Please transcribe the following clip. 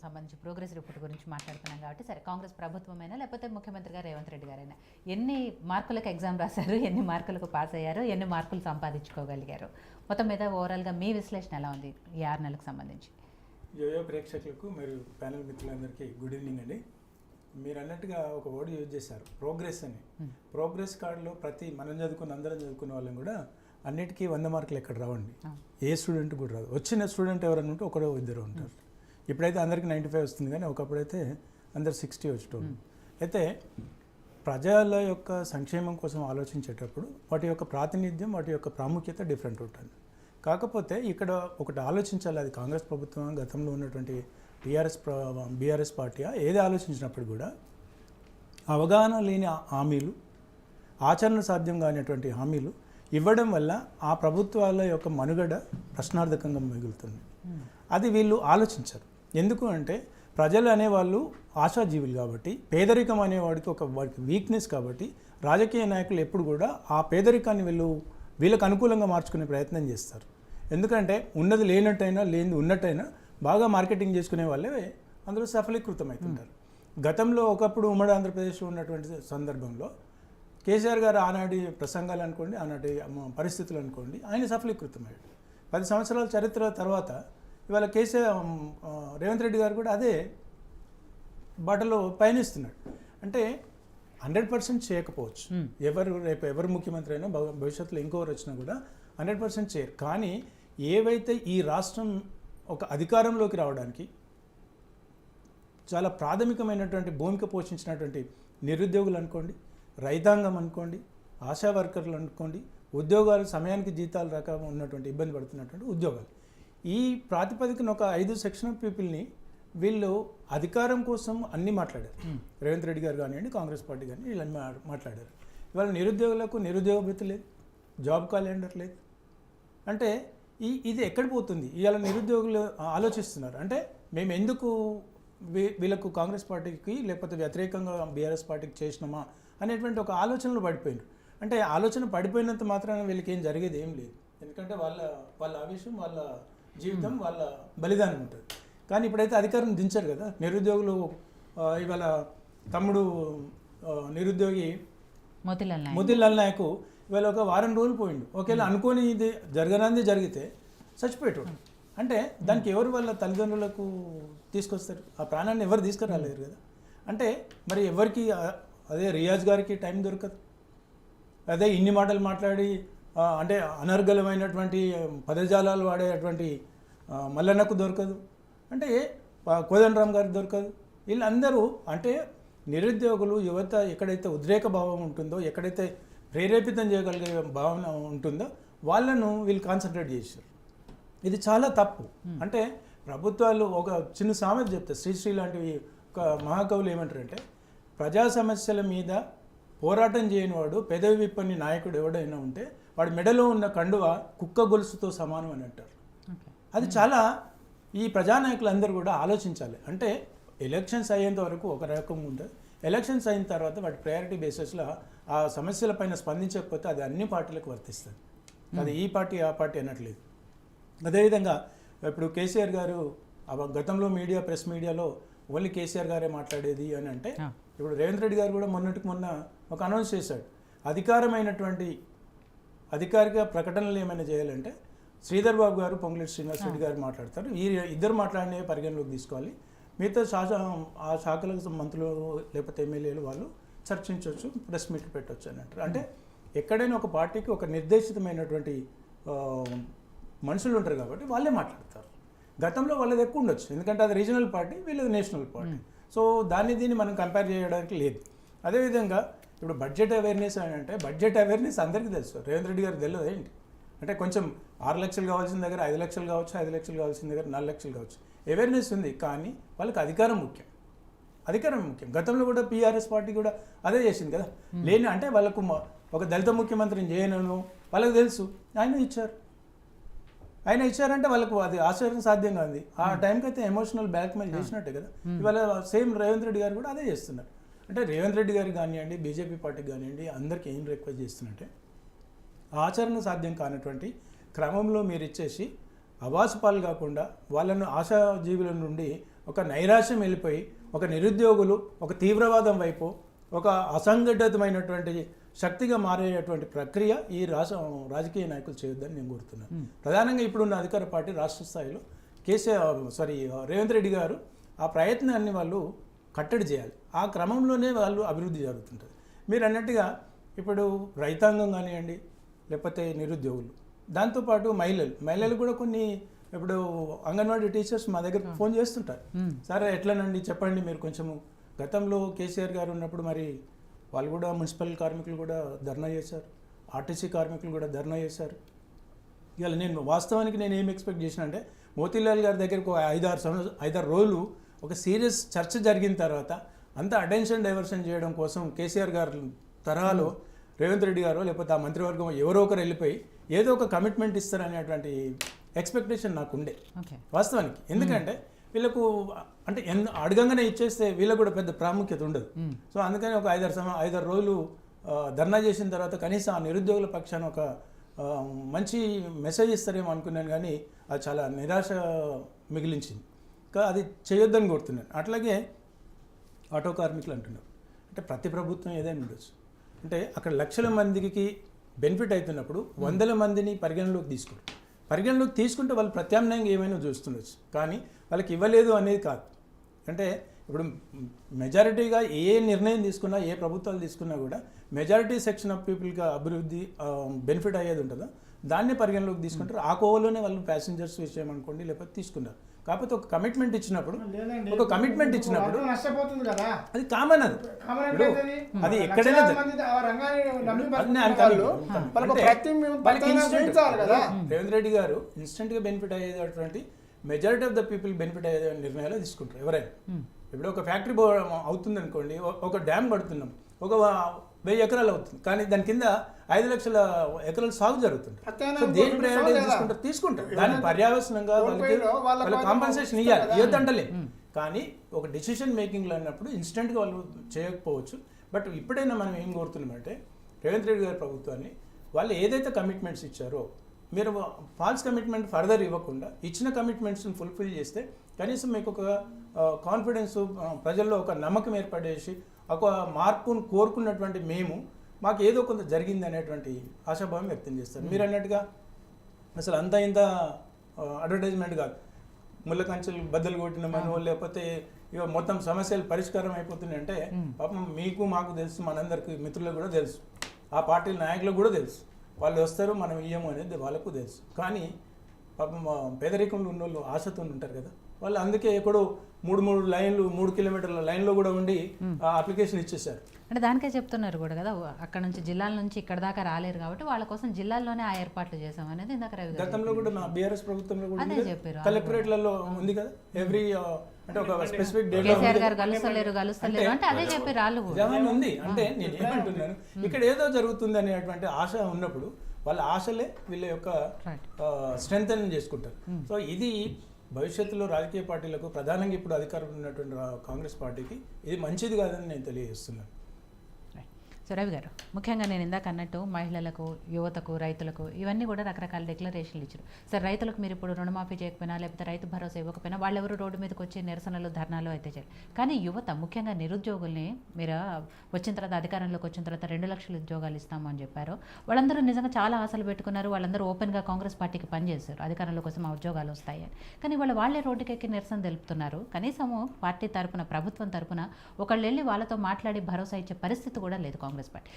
సంబంధించి progress report గురించి మాట్లాడుతున్నాం కాబట్టి సరే కాంగ్రెస్ ప్రభుత్వమైనా లేకపోతే ముఖ్యమంత్రిగా రేవంత్ రెడ్డి గారైనా ఎన్ని మార్కులకు ఎగ్జామ్ రాశారు, ఎన్ని మార్కులకు పాస్ అయ్యారు, ఎన్ని మార్కులు సంపాదించుకోగలిగారు, మొత్తం మీద ఓవరాల్గా మీ విశ్లేషణ ఎలా ఉంది ఈ 6 నెలలకు సంబంధించి? యోయో ప్రేక్షకులకు మరియు ప్యానల్ మిత్రులందరికీ గుడ్ ఈవినింగ్ అండి. మీరు అన్నట్టుగా ఒక వర్డ్ యూజ్ చేశారు, ప్రోగ్రెస్ అని. ప్రోగ్రెస్ కార్డులో అందరం చదువుకున్న వాళ్ళని కూడా అన్నిటికీ 100 మార్కులు ఎక్కడ రావండి, ఏ స్టూడెంట్ కూడా రాదు. వచ్చిన స్టూడెంట్ ఎవరైనా ఉంటే ఒకడో ఇద్దరు ఉంటారు. ఇప్పుడైతే అందరికీ 95 వస్తుంది, కానీ ఒకప్పుడైతే అందరు 60 వచ్చేటోళ్ళు. అయితే ప్రజల యొక్క సంక్షేమం కోసం ఆలోచించేటప్పుడు వాటి యొక్క ప్రాతినిధ్యం, వాటి యొక్క ప్రాముఖ్యత డిఫరెంట్ ఉంటుంది. కాకపోతే ఇక్కడ ఒకటి ఆలోచించాలి, అది కాంగ్రెస్ ప్రభుత్వం గతంలో ఉన్నటువంటి బీఆర్ఎస్ పార్టీ ఏది ఆలోచించినప్పుడు కూడా అవగాహన లేని హామీలు, ఆచరణ సాధ్యం కానిటువంటి హామీలు ఇవ్వడం వల్ల ఆ ప్రభుత్వాల యొక్క మనుగడ ప్రశ్నార్థకంగా మిగులుతుంది. అది వీళ్ళు ఆలోచించరు. ఎందుకు అంటే ప్రజలు అనేవాళ్ళు ఆశాజీవులు కాబట్టి, పేదరికం అనేవాడికి వాడికి వీక్నెస్ కాబట్టి రాజకీయ నాయకులు ఎప్పుడు కూడా ఆ పేదరికాన్ని వీళ్ళకు అనుకూలంగా మార్చుకునే ప్రయత్నం చేస్తారు. ఎందుకంటే ఉన్నది లేనట్టయినా లేనిది ఉన్నట్టయినా బాగా మార్కెటింగ్ చేసుకునే వాళ్ళే అందులో సఫలీకృతం అవుతుంటారు. గతంలో ఒకప్పుడు ఉమ్మడి ఆంధ్రప్రదేశ్లో ఉన్నటువంటి సందర్భంలో కేసీఆర్ గారు ఆనాటి ప్రసంగాలు అనుకోండి, ఆనాటి పరిస్థితులు అనుకోండి, ఆయన సఫలీకృతమయ్యాడు. 10 సంవత్సరాల చరిత్ర తర్వాత ఇవాళ రేవంత్ రెడ్డి గారు కూడా అదే బాటలో పయనిస్తున్నాడు. అంటే 100% చేయకపోవచ్చు, ఎవరు ముఖ్యమంత్రి అయినా భవిష్యత్తులో ఇంకొకరు వచ్చినా కూడా 100% చేయరు. కానీ ఏవైతే ఈ రాష్ట్రం ఒక అధికారంలోకి రావడానికి చాలా ప్రాథమికమైనటువంటి భూమిక పోషించినటువంటి నిరుద్యోగులు అనుకోండి, రైతాంగం అనుకోండి, ఆశా వర్కర్లు అనుకోండి, ఉద్యోగాలు సమయానికి జీతాలు రాక ఉన్నటువంటి ఇబ్బంది పడుతున్నటువంటి ఉద్యోగాలు, ఈ ప్రాతిపదికన ఒక 5 సెక్షన్ ఆఫ్ పీపుల్ని వీళ్ళు అధికారం కోసం అన్నీ మాట్లాడారు. రేవంత్ రెడ్డి గారు కానివ్వండి, కాంగ్రెస్ పార్టీ కానీ వీళ్ళని మాట్లాడారు. ఇవాళ నిరుద్యోగులకు నిరుద్యోగ భృతి లేదు, జాబ్ క్యాలెండర్ లేదు. అంటే ఇది ఎక్కడ పోతుంది? ఇవాళ నిరుద్యోగులు ఆలోచిస్తున్నారు. అంటే మేము ఎందుకు వీళ్ళకు కాంగ్రెస్ పార్టీకి లేకపోతే వ్యతిరేకంగా బీఆర్ఎస్ పార్టీకి చేసినామా అనేటువంటి ఒక ఆలోచనలు పడిపోయినారు. అంటే ఆలోచన పడిపోయినంత మాత్రాన వీళ్ళకి ఏం జరిగేది ఏం లేదు. ఎందుకంటే వాళ్ళ ఆవేశం, వాళ్ళ జీవితం, వాళ్ళ బలిదానం ఉంటుంది. కానీ ఇప్పుడైతే అధికారం దించారు కదా నిరుద్యోగులు. ఇవాళ తమ్ముడు నిరుద్యోగి మోతీలాల్ నాయక్ ఇవాళ ఒక వారం రోజులు పోయిండు. ఒకవేళ అనుకోని ఇది జరగనంది జరిగితే చచ్చిపోయేటోడు. అంటే దానికి ఎవరు వాళ్ళ తల్లిదండ్రులకు తీసుకొస్తారు? ఆ ప్రాణాన్ని ఎవరు తీసుకురాలేరు కదా. అంటే మరి ఎవరికి అదే రియాజ్ గారికి టైం దొరకదు, అదే ఇన్ని మాటలు మాట్లాడి అంటే అనర్గళమైనటువంటి పదజాలాలు వాడేటువంటి మల్లన్నకు దొరకదు, అంటే కోదండరామ్ గారికి దొరకదు. వీళ్ళందరూ అంటే నిరుద్యోగులు, యువత ఎక్కడైతే ఉద్రేక భావం ఉంటుందో, ఎక్కడైతే ప్రేరేపితం చేయగలిగే భావన ఉంటుందో వాళ్ళను వీళ్ళు కాన్సన్ట్రేట్ చేశారు. ఇది చాలా తప్పు. అంటే ప్రభుత్వాలు ఒక చిన్న సామెత చెప్తారు, శ్రీశ్రీ లాంటివి ఒక మహాకవులు ఏమంటారంటే, ప్రజా సమస్యల మీద పోరాటం చేయని వాడు, పెదవి విప్పని నాయకుడు ఎవడైనా ఉంటే వాడి మెడలో ఉన్న కండువ కుక్క గొలుసుతో సమానం అని అంటారు. అది చాలా ఈ ప్రజానాయకులందరూ కూడా ఆలోచించాలి. అంటే ఎలక్షన్స్ అయ్యేంత వరకు ఒక రకం ఉంటుంది, ఎలక్షన్స్ అయిన తర్వాత వాటి ప్రయారిటీ బేసిస్లో ఆ సమస్యలపైన స్పందించకపోతే అది అన్ని పార్టీలకు వర్తిస్తుంది. అది ఈ పార్టీ ఆ పార్టీ అనట్లేదు. అదేవిధంగా ఇప్పుడు కేసీఆర్ గారు గతంలో ప్రెస్ మీడియాలో ఓన్లీ కేసీఆర్ గారే మాట్లాడేది అని అంటే, ఇప్పుడు రేవంత్ రెడ్డి గారు కూడా మొన్న ఒక అనౌన్స్ చేశాడు, అధికారిక ప్రకటనలు ఏమైనా చేయాలంటే శ్రీధర్ బాబు గారు, పొంగులేటి శ్రీనివాస్ రెడ్డి గారు మాట్లాడతారు, ఈ ఇద్దరు మాట్లాడినే పరిగణలోకి తీసుకోవాలి, మిగతా ఆ శాఖలకు మంత్రులు లేకపోతే ఎమ్మెల్యేలు వాళ్ళు చర్చించవచ్చు, ప్రెస్ మీట్లు పెట్టవచ్చు అని అంటారు. అంటే ఎక్కడైనా ఒక పార్టీకి ఒక నిర్దేశితమైనటువంటి మనుషులు ఉంటారు కాబట్టి వాళ్ళే మాట్లాడతారు. గతంలో వాళ్ళది ఎక్కువ ఉండొచ్చు, ఎందుకంటే అది రీజనల్ పార్టీ, వీళ్ళది నేషనల్ పార్టీ. సో దీన్ని మనం కంపేర్ చేయడానికి లేదు. అదేవిధంగా ఇప్పుడు బడ్జెట్ అవేర్నెస్ అని అంటే, బడ్జెట్ అవేర్నెస్ అందరికీ తెలుసు, రేవంత్ రెడ్డి గారు తెలియదు ఏంటి అంటే, కొంచెం 6 లక్షలు కావాల్సిన దగ్గర 5 లక్షలు కావచ్చు, 5 లక్షలు కావాల్సిన దగ్గర 4 లక్షలు కావచ్చు, అవేర్నెస్ ఉంది. కానీ వాళ్ళకి అధికారం ముఖ్యం. గతంలో కూడా పీఆర్ఎస్ పార్టీ కూడా అదే చేసింది కదా. లేని అంటే వాళ్ళకు ఒక దళిత ముఖ్యమంత్రిని చేయను వాళ్ళకి తెలుసు, ఆయన ఇచ్చారంటే వాళ్ళకు అది ఆశ్చర్యం సాధ్యంగా ఉంది. ఆ టైంకి అయితే ఎమోషనల్ బ్లాక్మెయిల్ చేసినట్టే కదా. ఇవాళ సేమ్ రేవంత్ రెడ్డి గారు కూడా అదే చేస్తున్నారు. అంటే రేవంత్ రెడ్డి గారికి కానివ్వండి, బీజేపీ పార్టీకి కానివ్వండి, అందరికీ ఏం రిక్వెస్ట్ చేస్తున్నట్టే, ఆచరణ సాధ్యం కానటువంటి క్రమంలో మీరు ఇచ్చేసి అవాసుపాలు కాకుండా వాళ్ళను ఆశాజీవుల నుండి ఒక నైరాశ్యం వెళ్ళిపోయి ఒక నిరుద్యోగులు ఒక తీవ్రవాదం వైపు ఒక అసంఘటితమైనటువంటి శక్తిగా మారేటువంటి ప్రక్రియ ఈ రాజకీయ నాయకులు చేయొద్దని నేను కోరుతున్నాను. ప్రధానంగా ఇప్పుడున్న అధికార పార్టీ రాష్ట్ర స్థాయిలో రేవంత్ రెడ్డి గారు ఆ ప్రయత్నాన్ని వాళ్ళు కట్టడి చేయాలి. ఆ క్రమంలోనే వాళ్ళు అభివృద్ధి జరుగుతుంటుంది. మీరు అన్నట్టుగా ఇప్పుడు రైతాంగం కానివ్వండి, లేకపోతే నిరుద్యోగులు, దాంతోపాటు మహిళలు కూడా కొన్ని ఇప్పుడు అంగన్వాడీ టీచర్స్ మా దగ్గర ఫోన్ చేస్తుంటారు. సార్ ఎట్లనండి చెప్పండి, మీరు కొంచెము గతంలో కేసీఆర్ గారు ఉన్నప్పుడు మరి వాళ్ళు కూడా మున్సిపల్ కార్మికులు కూడా ధర్నా చేశారు, ఆర్టీసీ కార్మికులు కూడా ధర్నా చేశారు. ఇవాళ నేను వాస్తవానికి నేను ఏం ఎక్స్పెక్ట్ చేసిన అంటే మోతీలాల్ గారి దగ్గరకు 5-6 రోజులు ఒక సీరియస్ చర్చ జరిగిన తర్వాత అంతా అటెన్షన్ డైవర్షన్ చేయడం కోసం కేసీఆర్ గారు తరహాలో రేవంత్ రెడ్డి గారు లేకపోతే ఆ మంత్రివర్గం ఎవరో ఒకరు వెళ్ళిపోయి ఏదో ఒక కమిట్మెంట్ ఇస్తారనేటువంటి ఎక్స్పెక్టేషన్ నాకు ఉండే వాస్తవానికి. ఎందుకంటే వీళ్ళకు అంటే అడగంగానే ఇచ్చేస్తే వీళ్ళకు కూడా పెద్ద ప్రాముఖ్యత ఉండదు. సో అందుకని ఒక 5-6 రోజులు ధర్నా చేసిన తర్వాత కనీసం ఆ నిరుద్యోగుల పక్షాన ఒక మంచి మెసేజ్ ఇస్తారేమో అనుకున్నాను, కానీ అది చాలా నిరాశ మిగిలించింది. అది చేయొద్దని కోరుతున్నాను. అట్లాగే ఆటో కార్మికులు అంటున్నారు, అంటే ప్రతి ప్రభుత్వం ఏదైనా ఉండొచ్చు, అంటే అక్కడ లక్షల మందికి బెనిఫిట్ అవుతున్నప్పుడు 100 మందిని పరిగణలోకి తీసుకుంటే వాళ్ళు ప్రత్యామ్నాయంగా ఏమైనా చూస్తుండొచ్చు, కానీ వాళ్ళకి ఇవ్వలేదు అనేది కాదు. అంటే ఇప్పుడు మెజారిటీగా ఏ నిర్ణయం తీసుకున్నా, ఏ ప్రభుత్వాలు తీసుకున్నా కూడా మెజారిటీ సెక్షన్ ఆఫ్ పీపుల్గా అభివృద్ధి బెనిఫిట్ అయ్యేది ఉంటుందో దాన్ని పరిగణలోకి తీసుకుంటారు. ఆ కోవలోనే వాళ్ళు ప్యాసింజర్స్ విషయం అనుకోండి లేకపోతే తీసుకుంటారు. కాకపోతే ఒక కమిట్మెంట్ ఇచ్చినప్పుడు నష్టపోతుంది కదా, అది కామన్. అది ఎక్కడైనా రేవంత్ రెడ్డి గారు ఇన్స్టెంట్గా బెనిఫిట్ అయ్యేటటువంటి majority of the people benefit అయ్యే నిర్ణయాలు తీసుకుంటారు ఎవరైనా. ఇప్పుడు ఒక ఫ్యాక్టరీ అవుతుంది అనుకోండి, ఒక డ్యామ్ పడుతున్నాం, ఒక 1000 ఎకరాలు అవుతుంది, కానీ దాని కింద 5 లక్షల ఎకరాలు సాగు జరుగుతుంది. దేని ప్రయారిటీ తీసుకుంటారు దాన్ని పర్యావసనంగా వాళ్ళకి కాంపెన్సేషన్ ఇవ్వద్దంటలే. కానీ ఒక డెసిషన్ మేకింగ్లో అన్నప్పుడు ఇన్స్టెంట్గా వాళ్ళు చేయకపోవచ్చు. బట్ ఇప్పుడైనా మనం ఏం కోరుతున్నామంటే రేవంత్ రెడ్డి గారి ప్రభుత్వాన్ని వాళ్ళు ఏదైతే కమిట్మెంట్స్ ఇచ్చారో మీరు ఫాల్స్ కమిట్మెంట్ ఫర్దర్ ఇవ్వకుండా ఇచ్చిన కమిట్మెంట్స్ని ఫుల్ఫిల్ చేస్తే కనీసం మీకు ఒక కాన్ఫిడెన్స్, ప్రజల్లో ఒక నమ్మకం ఏర్పడేసి ఒక మార్పును కోరుకున్నటువంటి మాకు ఏదో కొంత జరిగింది అనేటువంటి ఆశాభావం వ్యక్తం చేస్తారు. మీరు అన్నట్టుగా అసలు అంతా ఇంత అడ్వర్టైజ్మెంట్ కాదు, ముళ్ళ కంచెలు బద్దలు కొట్టిన మనం లేకపోతే ఇక మొత్తం సమస్యలు పరిష్కారం అయిపోతున్నాయి అంటే పాపం మీకు మాకు తెలుసు, మనందరికి మిత్రులకు కూడా తెలుసు, ఆ పార్టీల నాయకులకు కూడా తెలుసు, వాళ్ళు వస్తారు మనం ఇయ్యము అనేది వాళ్ళకు తెలుసు. కానీ పాపం పేదరికంలో ఉన్న వాళ్ళు ఆశతో ఉంటారు కదా, వాళ్ళు అందుకే ఎక్కడో 3 కిలోమీటర్ల లైన్లో కూడా ఉండి అప్లికేషన్ ఇచ్చేసారు. అంటే దానికే చెప్తున్నారు కూడా కదా, అక్కడ నుంచి జిల్లాల నుంచి ఇక్కడ దాకా రాలేరు కాబట్టి వాళ్ళ కోసం జిల్లాల్లోనే ఆ ఏర్పాట్లు చేసాం అనేది ఇందాక గతంలో కూడా మా బీఆర్ఎస్ ప్రభుత్వంలో కూడా చెప్పారు, కలెక్టరేట్లలో ఉంది కదా ఎవ్రీ అంటే ఒక స్పెసిఫిక్ డేట్ కేసీఆర్ గారు కలుస్తలేరు అంటే అదే చెప్పారు వాళ్ళు ఉంది. అంటే నేను ఏమంటున్నాను, ఇక్కడ ఏదో జరుగుతుంది అనేటువంటి ఆశ ఉన్నప్పుడు వాళ్ళ ఆశలే వీళ్ళ యొక్క స్ట్రెంగ్ చేసుకుంటారు. సో ఇది భవిష్యత్తులో రాజకీయ పార్టీలకు, ప్రధానంగా ఇప్పుడు అధికారంలో ఉన్నటువంటి కాంగ్రెస్ పార్టీకి ఇది మంచిది కాదని నేను తెలియజేస్తున్నాను. సో రవి గారు, ముఖ్యంగా నేను ఇందాక అన్నట్టు మహిళలకు, యువతకు, రైతులకు ఇవన్నీ కూడా రకరకాల డిక్లరేషన్లు ఇచ్చారు. సార్ రైతులకు మీరు ఇప్పుడు రుణమాఫీ చేయకపోయినా లేకపోతే రైతు భరోసా ఇవ్వకపోయినా వాళ్ళెవరు రోడ్డు మీదకి వచ్చి నిరసనలు, ధర్నాలు అయితే చేయాలి. కానీ యువత, ముఖ్యంగా నిరుద్యోగుల్ని మీరు వచ్చిన తర్వాత అధికారంలోకి వచ్చిన తర్వాత 2 లక్షల ఉద్యోగాలు ఇస్తాము అని చెప్పారు. వాళ్ళందరూ నిజంగా చాలా ఆశలు పెట్టుకున్నారు. వాళ్ళందరూ ఓపెన్గా కాంగ్రెస్ పార్టీకి పనిచేశారు, అధికారంలో కోసం మా ఉద్యోగాలు వస్తాయని. కానీ వాళ్ళే రోడ్డుకెక్కి నిరసన తెలుపుతున్నారు. కనీసము పార్టీ తరపున, ప్రభుత్వం తరపున ఒకళ్ళు వెళ్ళి వాళ్ళతో మాట్లాడి భరోసా ఇచ్చే పరిస్థితి కూడా లేదు కాంగ్రెస్ పార్టీ.